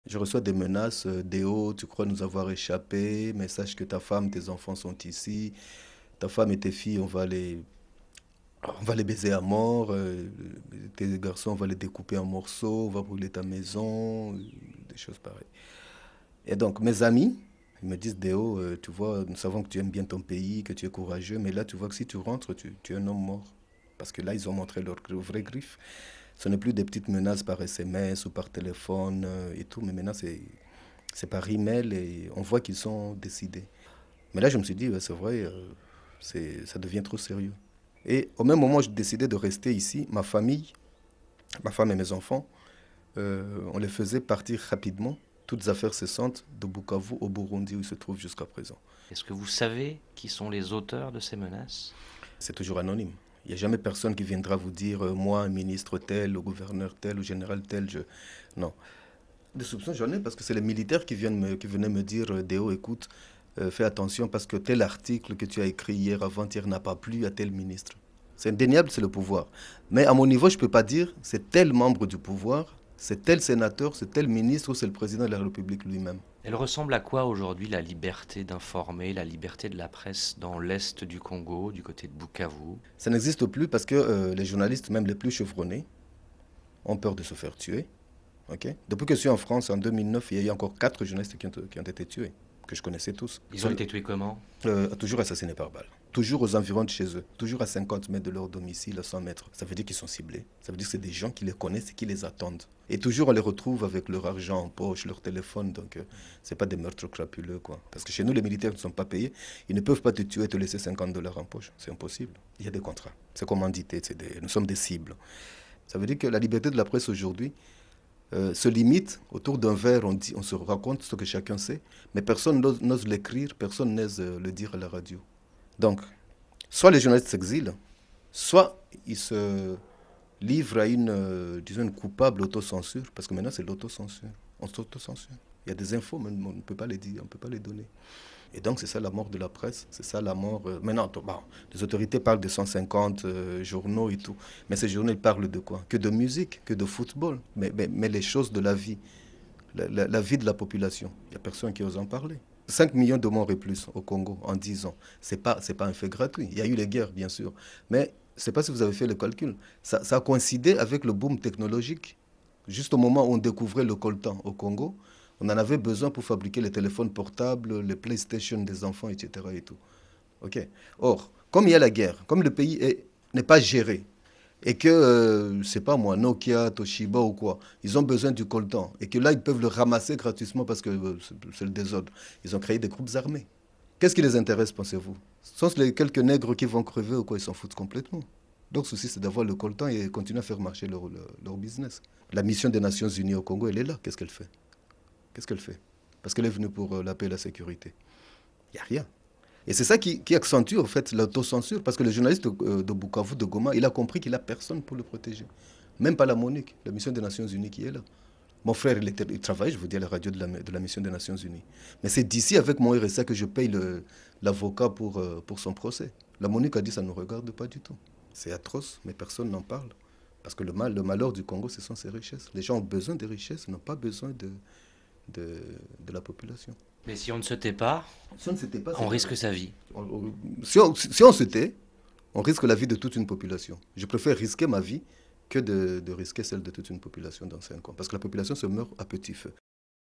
Je reçois des menaces, Déo, tu crois nous avoir échappé, mais sache que ta femme, tes enfants sont ici, ta femme et tes filles, on va les baiser à mort, tes garçons, on va les découper en morceaux, on va brûler ta maison, des choses pareilles. Et donc, mes amis, ils me disent, Déo, tu vois, nous savons que tu aimes bien ton pays, que tu es courageux, mais là, tu vois que si tu rentres, tu es un homme mort. Parce que là, ils ont montré leur vrai griffe. Ce n'est plus des petites menaces par SMS ou par téléphone et tout, mais maintenant, c'est par email et on voit qu'ils sont décidés. Mais là, je me suis dit, ouais, c'est vrai, ça devient trop sérieux. Et au même moment où j'ai décidé de rester ici, ma famille, ma femme et mes enfants, on les faisait partir rapidement, toutes affaires cessantes, de Bukavu au Burundi où ils se trouvent jusqu'à présent. Est-ce que vous savez qui sont les auteurs de ces menaces? C'est toujours anonyme. Il n'y a jamais personne qui viendra vous dire, moi, un ministre tel, le gouverneur tel, ou général tel, je... Non. Des soupçons, j'en ai parce que c'est les militaires qui venaient me dire, Déo, écoute, fais attention parce que tel article que tu as écrit hier, avant-hier, n'a pas plu à tel ministre. C'est indéniable, c'est le pouvoir. Mais à mon niveau, je ne peux pas dire c'est tel membre du pouvoir, c'est tel sénateur, c'est tel ministre ou c'est le président de la République lui-même. Elle ressemble à quoi aujourd'hui la liberté d'informer, la liberté de la presse dans l'est du Congo, du côté de Bukavu? Ça n'existe plus parce que les journalistes, même les plus chevronnés, ont peur de se faire tuer. Ok. Depuis que je suis en France, en 2009, il y a eu encore 4 journalistes qui ont été tués, que je connaissais tous. Ils ont été tués comment? Toujours assassinés par balle. Toujours aux environs de chez eux. Toujours à 50 mètres de leur domicile, à 100 mètres. Ça veut dire qu'ils sont ciblés. Ça veut dire que c'est des gens qui les connaissent et qui les attendent. Et toujours on les retrouve avec leur argent en poche, leur téléphone. Donc c'est pas des meurtres crapuleux, quoi. Parce que chez nous, les militaires ne sont pas payés. Ils ne peuvent pas te tuer et te laisser 50 dollars en poche. C'est impossible. Il y a des contrats. C'est commandité. Nous sommes des cibles. Ça veut dire que la liberté de la presse aujourd'hui, se limite autour d'un verre, on se raconte ce que chacun sait, mais personne n'ose l'écrire, personne n'ose le dire à la radio. Donc, soit les journalistes s'exilent, soit ils se livrent à disons une coupable autocensure, parce que maintenant c'est l'autocensure. On s'autocensure. Il y a des infos, mais on ne peut pas les dire, on ne peut pas les donner. Et donc, c'est ça la mort de la presse, c'est ça la mort. Maintenant, bon, les autorités parlent de 150 journaux et tout. Mais ces journaux, ils parlent de quoi? Que de musique, que de football. Mais les choses de la vie, la vie de la population. Il n'y a personne qui ose en parler. 5 millions de morts et plus au Congo en 10 ans. C'est pas un fait gratuit. Il y a eu les guerres, bien sûr. Mais je ne sais pas si vous avez fait le calcul. Ça a coïncidé avec le boom technologique. Juste au moment où on découvrait le coltan au Congo, on en avait besoin pour fabriquer les téléphones portables, les PlayStation des enfants, etc. Et tout. Ok. Or, comme il y a la guerre, comme le pays n'est pas géré, et que, c'est pas moi, Nokia, Toshiba ou quoi, ils ont besoin du coltan, et que là, ils peuvent le ramasser gratuitement parce que c'est le désordre. Ils ont créé des groupes armés. Qu'est-ce qui les intéresse, pensez-vous? Sont les quelques nègres qui vont crever ou quoi? Ils s'en foutent complètement. Donc, le souci, c'est d'avoir le coltan et continuer à faire marcher leur business. La mission des Nations Unies au Congo, elle est là. Qu'est-ce qu'elle fait? Qu'est-ce qu'elle fait? Parce qu'elle est venue pour la paix et la sécurité. Il n'y a rien. Et c'est ça qui accentue en fait l'autocensure, parce que le journaliste de Bukavu, de Goma, il a compris qu'il n'a personne pour le protéger. Même pas la MONUC, la mission des Nations Unies qui est là. Mon frère, il travaille, je vous dis, à la radio de la mission des Nations Unies. Mais c'est d'ici, avec mon RSA, que je paye l'avocat pour son procès. La MONUC a dit, ça ne nous regarde pas du tout. C'est atroce, mais personne n'en parle. Parce que le malheur du Congo, ce sont ses richesses. Les gens ont besoin des richesses, n'ont pas besoin de, de la population. Mais si on ne se tait pas, Si on ne s'était pas, on c'est grave. risque sa vie. Si on se tait, on risque la vie de toute une population. Je préfère risquer ma vie que de risquer celle de toute une population dans 5 ans. Parce que la population se meurt à petit feu.